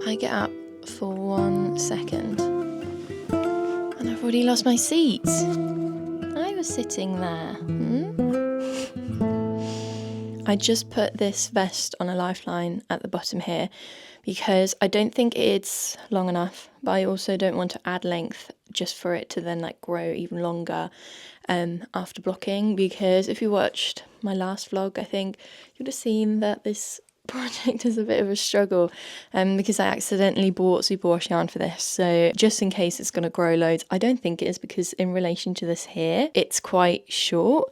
I get up for 1 second and I've already lost my seat. I was sitting there. I just put this vest on a lifeline at the bottom here because I don't think it's long enough, but I also don't want to add length just for it to then like grow even longer after blocking, because if you watched my last vlog, I think you'd have seen that this project is a bit of a struggle because I accidentally bought superwash yarn for this, so just in case it's going to grow loads. I don't think it is, because in relation to this here, it's quite short.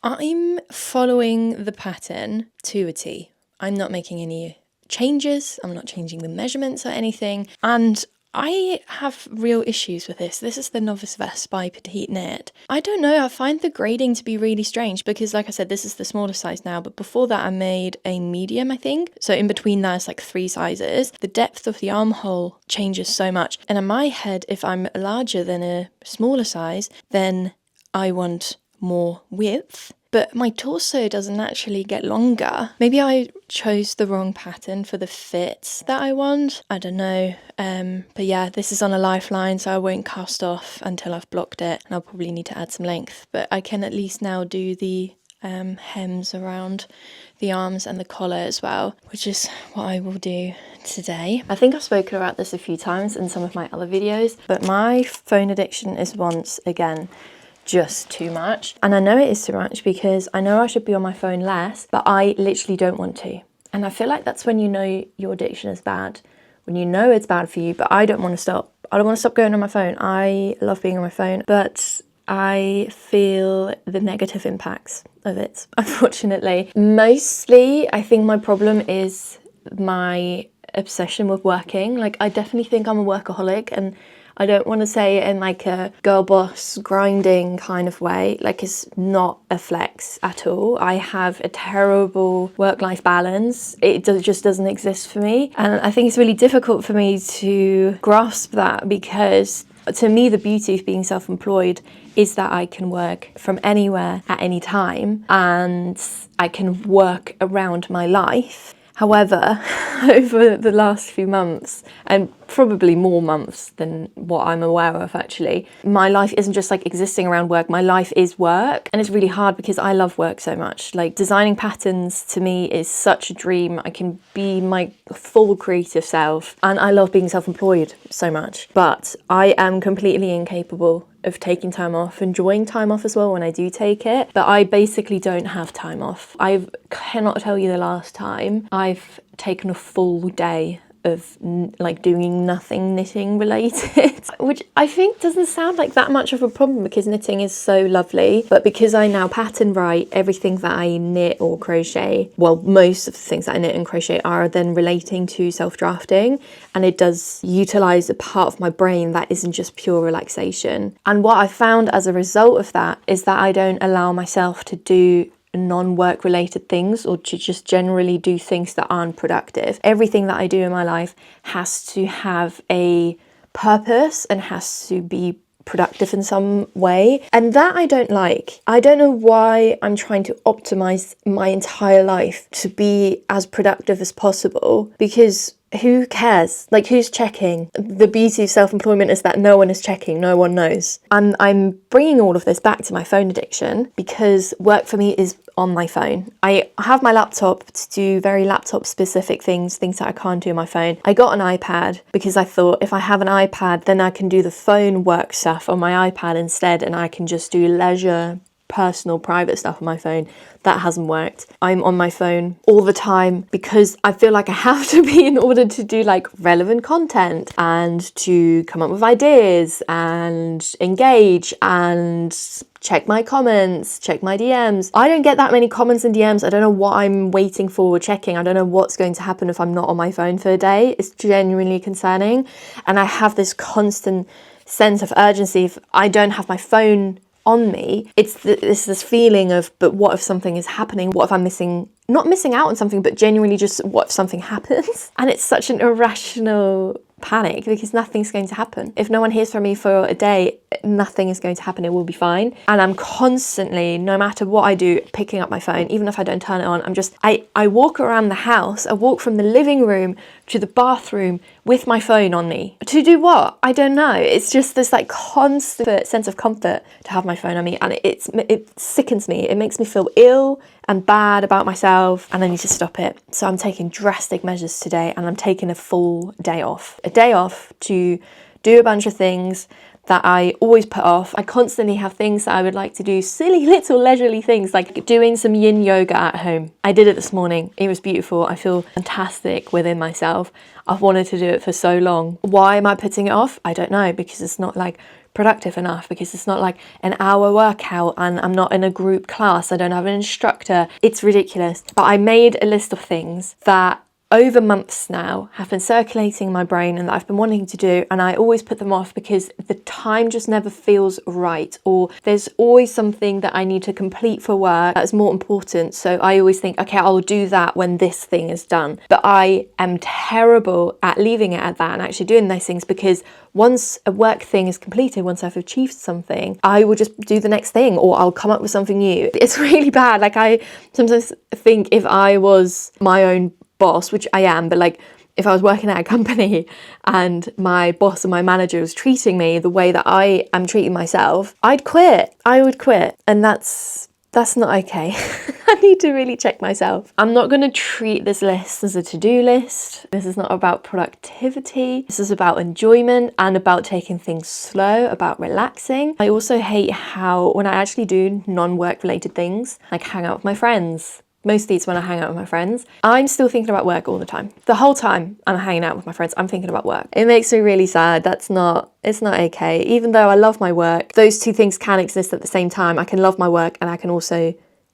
I'm following the pattern to a T. I'm not making any changes, I'm not changing the measurements or anything, and I have real issues with this. This is the Novice Vest by Petite Knit. I don't know, I find the grading to be really strange because, like I said, this is the smaller size now, but before that I made a medium, I think. So in between there's like 3 sizes. The depth of the armhole changes so much. And in my head, if I'm larger than a smaller size, then I want more width. But my torso doesn't actually get longer. Maybe I chose the wrong pattern for the fits that I want. I don't know. But yeah, this is on a lifeline, so I won't cast off until I've blocked it. And I'll probably need to add some length. But I can at least now do the hems around the arms and the collar as well, which is what I will do today. I think I've spoken about this a few times in some of my other videos, but my phone addiction is once again just too much. And I know it is too much because I know I should be on my phone less, but I literally don't want to. And I feel like that's when you know your addiction is bad, when you know it's bad for you, but I don't want to stop. I don't want to stop going on my phone. I love being on my phone, but I feel the negative impacts of it, unfortunately. Mostly, I think my problem is my obsession with working. Like, I definitely think I'm a workaholic, and I don't want to say it in like a girl boss grinding kind of way. Like, it's not a flex at all. I have a terrible work-life balance. It just doesn't exist for me. And I think it's really difficult for me to grasp that, because to me, the beauty of being self-employed is that I can work from anywhere at any time and I can work around my life. However, over the last few months, and probably more months than what I'm aware of actually, my life isn't just like existing around work, my life is work. And it's really hard because I love work so much. Like, designing patterns to me is such a dream. I can be my full creative self, and I love being self-employed so much. But I am completely incapable of taking time off, enjoying time off as well when I do take it, but I basically don't have time off. I cannot tell you the last time I've taken a full day of like doing nothing knitting related, which I think doesn't sound like that much of a problem because knitting is so lovely. But because I now pattern write, everything that I knit or crochet, well, most of the things that I knit and crochet are then relating to self-drafting, and it does utilize a part of my brain that isn't just pure relaxation. And what I found as a result of that is that I don't allow myself to do non-work related things, or to just generally do things that aren't productive. Everything that I do in my life has to have a purpose and has to be productive in some way, and that I don't like. I don't know why I'm trying to optimize my entire life to be as productive as possible, because who cares? Like, who's checking? The beauty of self-employment is that no one is checking, no one knows. And I'm bringing all of this back to my phone addiction because work for me is on my phone. I have my laptop to do very laptop specific things that I can't do on my phone. I got an iPad because I thought if I have an iPad, then I can do the phone work stuff on my iPad instead, and I can just do leisure, personal, private stuff on my phone. That hasn't worked. I'm on my phone all the time because I feel like I have to be in order to do like relevant content and to come up with ideas and engage and check my comments, check my DMs. I don't get that many comments and DMs. I don't know what I'm waiting for or checking. I don't know what's going to happen if I'm not on my phone for a day. It's genuinely concerning. And I have this constant sense of urgency. If I don't have my phone on me, it's this feeling of, but what if something is happening? What if I'm not missing out on something, but genuinely just what if something happens? And it's such an irrational panic because nothing's going to happen. If no one hears from me for a day, nothing is going to happen. It will be fine. And I'm constantly, no matter what I do, picking up my phone. Even if I don't turn it on, I walk around the house. I walk from the living room to the bathroom with my phone on me. To do what? I don't know. It's just this like constant sense of comfort to have my phone on me, and it sickens me. It makes me feel ill and bad about myself, and I need to stop it. So I'm taking drastic measures today, and I'm taking a full day off. A day off to do a bunch of things that I always put off. I constantly have things that I would like to do, silly little leisurely things like doing some yin yoga at home. I did it this morning. It was beautiful. I feel fantastic within myself. I've wanted to do it for so long. Why am I putting it off? I don't know, because it's not like productive enough, because it's not like an hour workout and I'm not in a group class. I don't have an instructor. It's ridiculous. But I made a list of things that over months now have been circulating in my brain and that I've been wanting to do, and I always put them off because the time just never feels right, or there's always something that I need to complete for work that is more important. So I always think, okay, I'll do that when this thing is done. But I am terrible at leaving it at that and actually doing those things, because once a work thing is completed, once I've achieved something, I will just do the next thing, or I'll come up with something new. It's really bad. Like, I sometimes think if I was my own boss, which I am, but like if I was working at a company and my boss and my manager was treating me the way that I am treating myself, I'd quit. I would quit. And that's not okay. I need to really check myself. I'm not going to treat this list as a to-do list. This is not about productivity. This is about enjoyment and about taking things slow, about relaxing. I also hate how when I actually do non-work related things, like hang out with my friends, mostly it's when I hang out with my friends, I'm still thinking about work all the time. The whole time I'm hanging out with my friends, I'm thinking about work. It makes me really sad. It's not okay. Even though I love my work, those two things can exist at the same time. I can love my work and I can also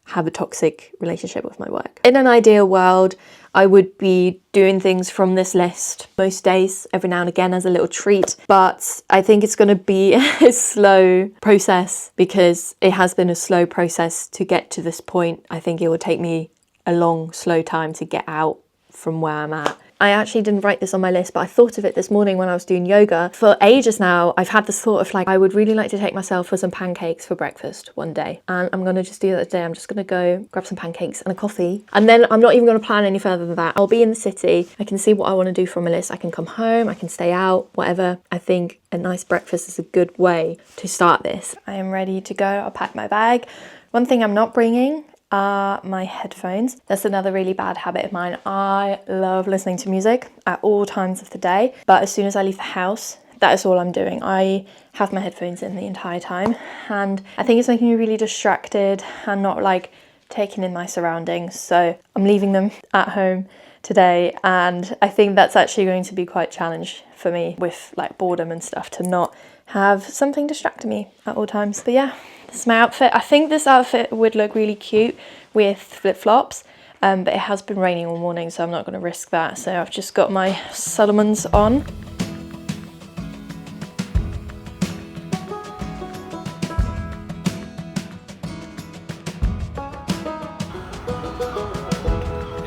have a toxic relationship with my work. In an ideal world, I would be doing things from this list most days, every now and again as a little treat. But I think it's going to be a slow process, because it has been a slow process to get to this point. I think it will take me a long, slow time to get out from where I'm at. I actually didn't write this on my list, but I thought of it this morning when I was doing yoga. For ages now, I've had this thought of like, I would really like to take myself for some pancakes for breakfast one day. And I'm going to just do that today. I'm just going to go grab some pancakes and a coffee. And then I'm not even going to plan any further than that. I'll be in the city. I can see what I want to do from a list. I can come home. I can stay out, whatever. I think a nice breakfast is a good way to start this. I am ready to go. I'll pack my bag. One thing I'm not bringing are my headphones. That's another really bad habit of mine. I love listening to music at all times of the day, but as soon as I leave the house, that is all I'm doing. I have my headphones in the entire time, and I think it's making me really distracted and not like taking in my surroundings. So I'm leaving them at home today, and I think that's actually going to be quite a challenge for me with like boredom and stuff, to not have something distracting me at all times. But yeah, this is my outfit. I think this outfit would look really cute with flip-flops, but it has been raining all morning, so I'm not going to risk that. So I've just got my Solomons on.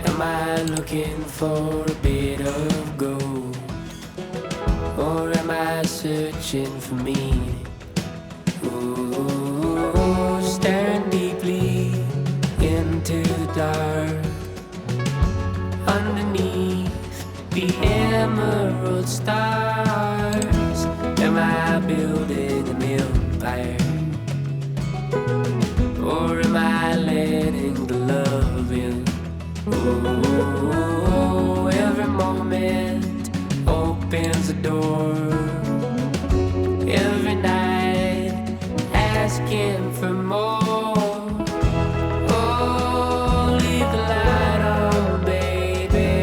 Am I looking for a bit of gold, or am I searching for meaning? Ooh, staring deeply into the dark, underneath the emerald stars. Am I building an empire, or am I letting the love in? Oh, every moment opens a door. Every night asking for more. Oh, leave the light on, baby.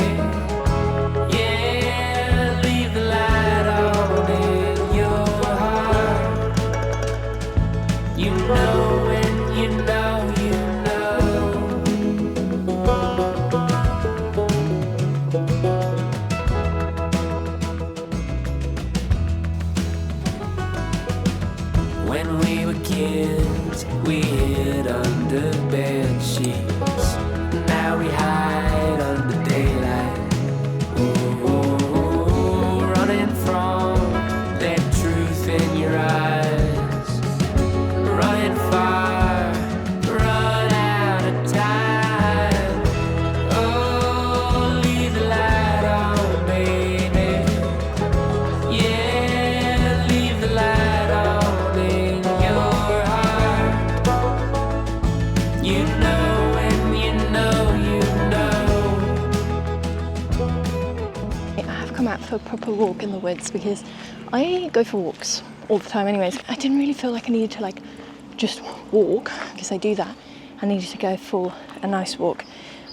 Yeah, leave the light on in your heart. You know when you know, you know. come out for a proper walk in the woods because I go for walks all the time anyways. I didn't really feel like I needed to like just walk because I do that. I needed to go for a nice walk,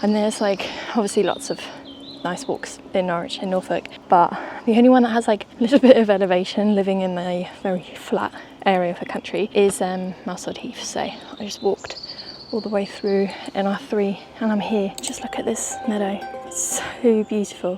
and there's like obviously lots of nice walks in Norwich and Norfolk, but the only one that has like a little bit of elevation, living in a very flat area of the country, is Milestone Heath. So I just walked all the way through NR3 and I'm here. Just look at this meadow, it's so beautiful.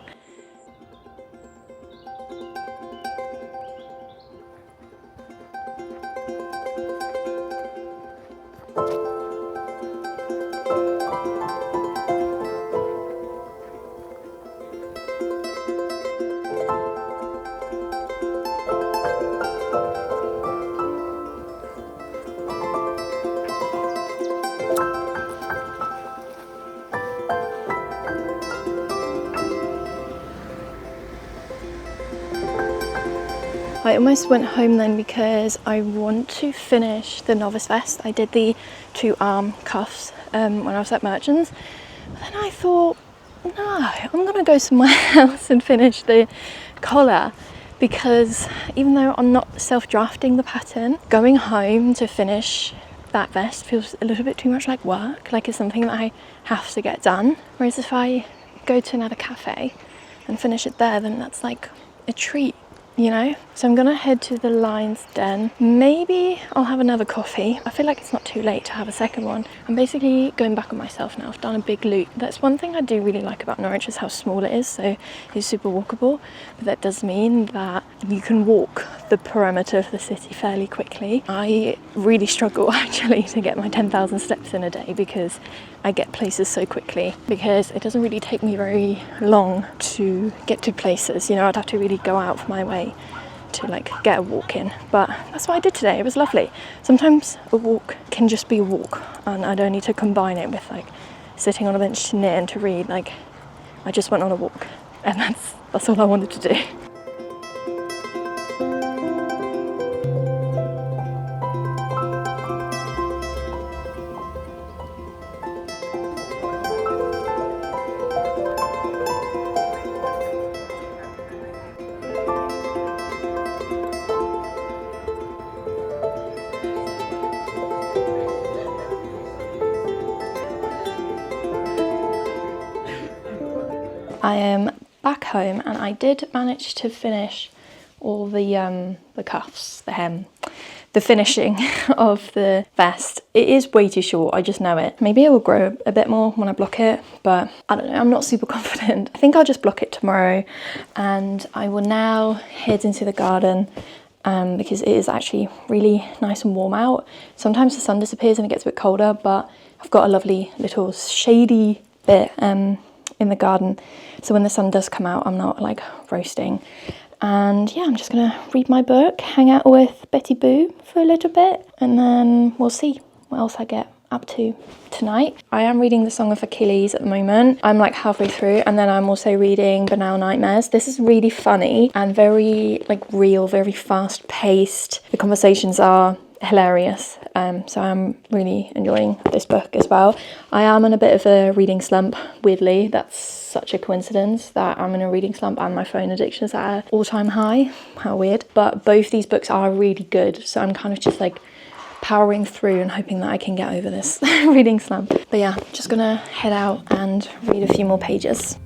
I almost went home then because I want to finish the novice vest. I did the 2 arm cuffs when I was at Merchants. But then I thought, no, I'm gonna go somewhere else and finish the collar, because even though I'm not self-drafting the pattern, going home to finish that vest feels a little bit too much like work, like it's something that I have to get done. Whereas if I go to another cafe and finish it there, then that's like a treat, you know? So I'm gonna head to the Lion's Den. Maybe I'll have another coffee. I feel like it's not too late to have a second one. I'm basically going back on myself now. I've done a big loop. That's one thing I do really like about Norwich, is how small it is, so it's super walkable. But that does mean that you can walk the perimeter of the city fairly quickly. I really struggle actually to get my 10,000 steps in a day because I get places so quickly, because it doesn't really take me very long to get to places. You know, I'd have to really go out of my way to like get a walk in, but that's what I did today. It was lovely. Sometimes a walk can just be a walk and I don't need to combine it with like sitting on a bench to knit and to read. Like, I just went on a walk and that's all I wanted to do. I am back home and I did manage to finish all the cuffs, the hem, the finishing of the vest. It is way too short, I just know it. Maybe it will grow a bit more when I block it, but I don't know, I'm not super confident. I think I'll just block it tomorrow, and I will now head into the garden because it is actually really nice and warm out. Sometimes the sun disappears and it gets a bit colder, but I've got a lovely little shady bit in the garden, so when the sun does come out I'm not like roasting. And yeah, I'm just gonna read my book, hang out with Betty Boo for a little bit, and then we'll see what else I get up to tonight. I am reading The Song of Achilles at the moment. I'm like halfway through, and then I'm also reading Banal Nightmares. This is really funny and very like real, very fast paced. The conversations are hilarious, so I'm really enjoying this book as well. I am in a bit of a reading slump, weirdly. That's such a coincidence that I'm in a reading slump and my phone addiction is at an all-time high. How weird. But both these books are really good, so I'm kind of just like powering through and hoping that I can get over this reading slump. But yeah, just gonna head out and read a few more pages.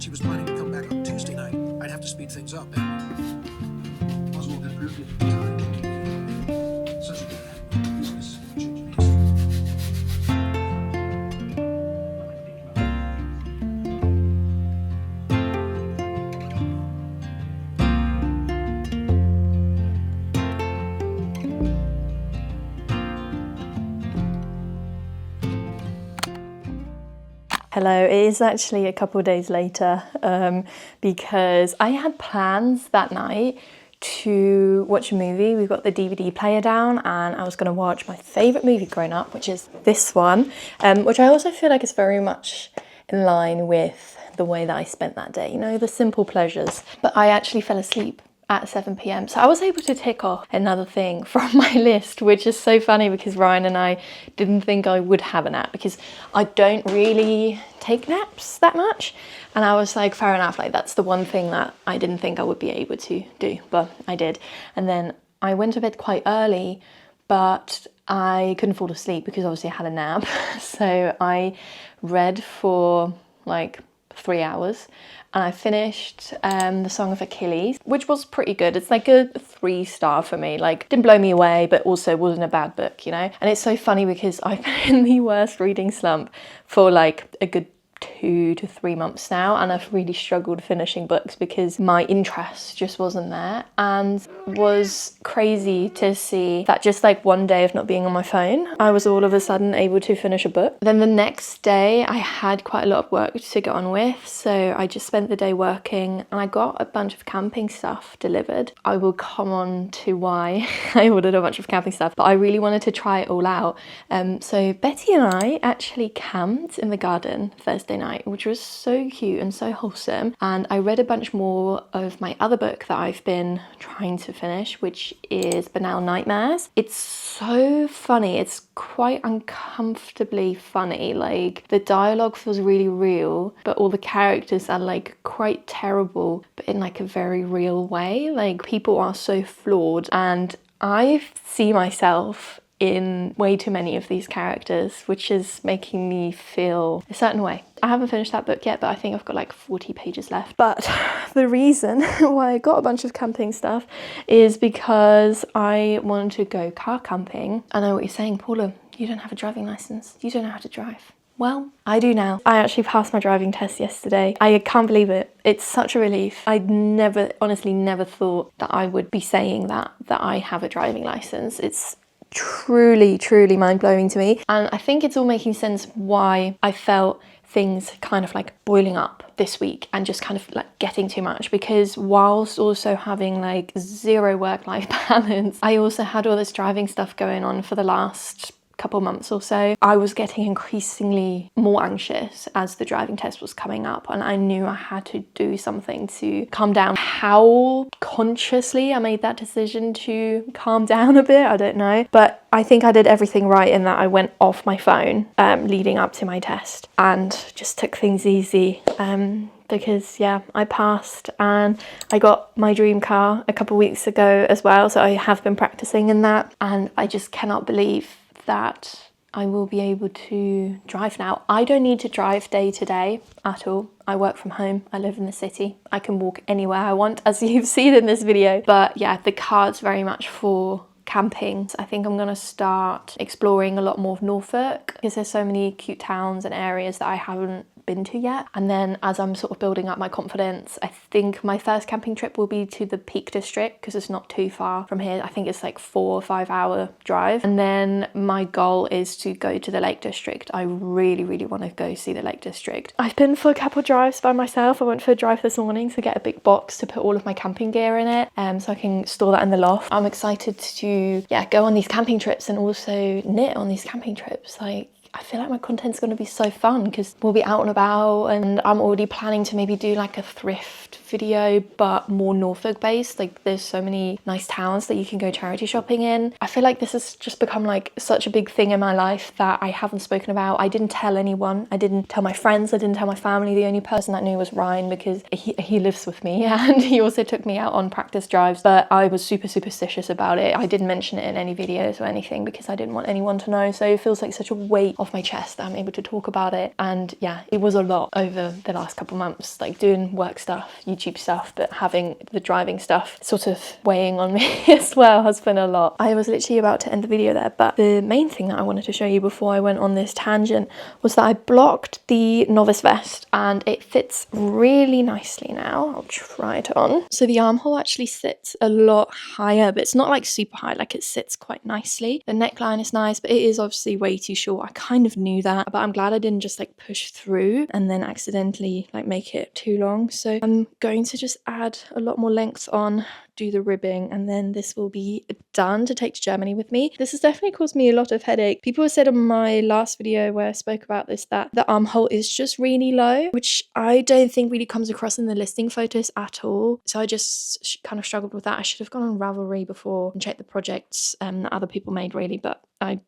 She was planning to come back on Tuesday night. I'd have to speed things up. Oswald had really good time. Such a good business genius. Hello, it is actually a couple of days later because I had plans that night to watch a movie. We've got the DVD player down and I was going to watch my favourite movie growing up, which is this one, which I also feel like is very much in line with the way that I spent that day, you know, the simple pleasures. But I actually fell asleep at 7 p.m. So I was able to tick off another thing from my list, which is so funny because Ryan and I didn't think I would have a nap because I don't really take naps that much. And I was like, fair enough, like that's the one thing that I didn't think I would be able to do, but I did. And then I went to bed quite early, but I couldn't fall asleep because obviously I had a nap. So I read for like 3 hours and I finished the Song of Achilles, which was pretty good. It's like a 3-star for me, like didn't blow me away, but also wasn't a bad book, you know? And it's so funny because I've been in the worst reading slump for like a good 2 to 3 months now, and I've really struggled finishing books because my interest just wasn't there, and was crazy to see that just like one day of not being on my phone, I was all of a sudden able to finish a book. Then the next day I had quite a lot of work to get on with, so I just spent the day working and I got a bunch of camping stuff delivered. I will come on to why I ordered a bunch of camping stuff, but I really wanted to try it all out. So Betty and I actually camped in the garden Thursday night, which was so cute and so wholesome. And I read a bunch more of my other book that I've been trying to finish, which is Banal Nightmares. It's so funny. It's quite uncomfortably funny. Like the dialogue feels really real, but all the characters are like quite terrible, but in like a very real way. Like people are so flawed, and I see myself in way too many of these characters, which is making me feel a certain way. I haven't finished that book yet, but I think I've got like 40 pages left. But the reason why I got a bunch of camping stuff is because I wanted to go car camping. I know what you're saying, Paula, you don't have a driving license. You don't know how to drive. Well, I do now. I actually passed my driving test yesterday. I can't believe it. It's such a relief. I'd honestly never thought that I would be saying that I have a driving license. It's truly mind-blowing to me, and I think it's all making sense why I felt things kind of like boiling up this week and just kind of like getting too much, because whilst also having like zero work-life balance, I also had all this driving stuff going on for the last couple months or so. I was getting increasingly more anxious as the driving test was coming up, and I knew I had to do something to calm down. How consciously I made that decision to calm down a bit, I don't know, but I think I did everything right in that I went off my phone leading up to my test and just took things easy. Because yeah, I passed and I got my dream car a couple weeks ago as well, so I have been practicing in that, and I just cannot believe that I will be able to drive now. I don't need to drive day to day at all. I work from home, I live in the city, I can walk anywhere I want, as you've seen in this video. But yeah, the car's very much for camping. So I think I'm gonna start exploring a lot more of Norfolk because there's so many cute towns and areas that I haven't been to yet. And then as I'm sort of building up my confidence, I think my first camping trip will be to the Peak District because it's not too far from here. I think it's like 4 or 5 hour drive. And then my goal is to go to the Lake District. I really want to go see the Lake District. I've been for a couple drives by myself. I went for a drive this morning to get a big box to put all of my camping gear in it, so I can store that in the loft. I'm excited to go on these camping trips and also knit on these camping trips. Like, I feel like my content's going to be so fun because we'll be out and about, and I'm already planning to maybe do like a thrift video, but more Norfolk based. Like there's so many nice towns that you can go charity shopping in. I feel like this has just become like such a big thing in my life that I haven't spoken about. I didn't tell anyone. I didn't tell my friends. I didn't tell my family. The only person that knew was Ryan because he lives with me and he also took me out on practice drives, but I was super superstitious about it. I didn't mention it in any videos or anything because I didn't want anyone to know. So it feels like such a weight off my chest that I'm able to talk about it. And yeah, it was a lot over the last couple months, like doing work stuff. You YouTube stuff, but having the driving stuff sort of weighing on me as well has been a lot. I was literally about to end the video there, but the main thing that I wanted to show you before I went on this tangent was that I blocked the novice vest and it fits really nicely now. I'll try it on. So the armhole actually sits a lot higher, but it's not like super high, like it sits quite nicely. The neckline is nice, but it is obviously way too short. I kind of knew that, but I'm glad I didn't just like push through and then accidentally like make it too long. So I'm going to just add a lot more length on, do the ribbing, and then this will be done to take to Germany with me. This has definitely caused me a lot of headache. People have said in my last video where I spoke about this that the armhole is just really low, which I don't think really comes across in the listing photos at all. So I just kind of struggled with that. I should have gone on Ravelry before and checked the projects that other people made really, but I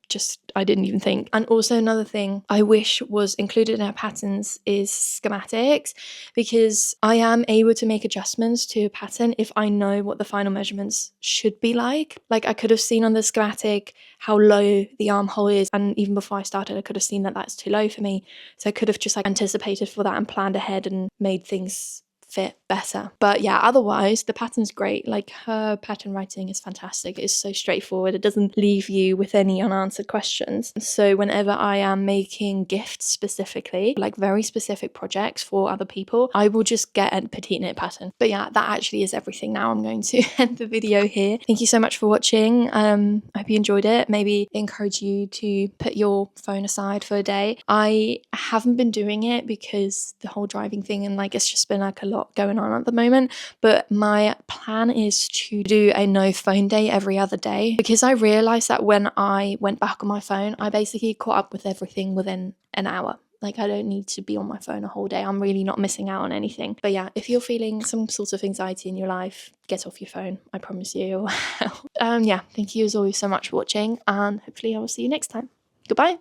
didn't even think. And also another thing I wish was included in our patterns is schematics, because I am able to make adjustments to a pattern if I know what the final measurements should be like. Like I could have seen on the schematic how low the armhole is, and even before I started I could have seen that that's too low for me. So I could have just like anticipated for that and planned ahead and made things fit better. But yeah, otherwise the pattern's great. Like her pattern writing is fantastic. It's so straightforward. It doesn't leave you with any unanswered questions. So whenever I am making gifts specifically, like very specific projects for other people, I will just get a petite knit pattern. But yeah, that actually is everything now. I'm going to end the video here. Thank you so much for watching. I hope you enjoyed it. Maybe encourage you to put your phone aside for a day. I haven't been doing it because the whole driving thing, and like it's just been like a lot going on at the moment, but my plan is to do a no phone day every other day, because I realized that when I went back on my phone I basically caught up with everything within an hour. Like I don't need to be on my phone a whole day. I'm really not missing out on anything. But yeah, if you're feeling some sort of anxiety in your life, get off your phone. I promise you. Yeah, thank you as always so much for watching, and hopefully I will see you next time. Goodbye.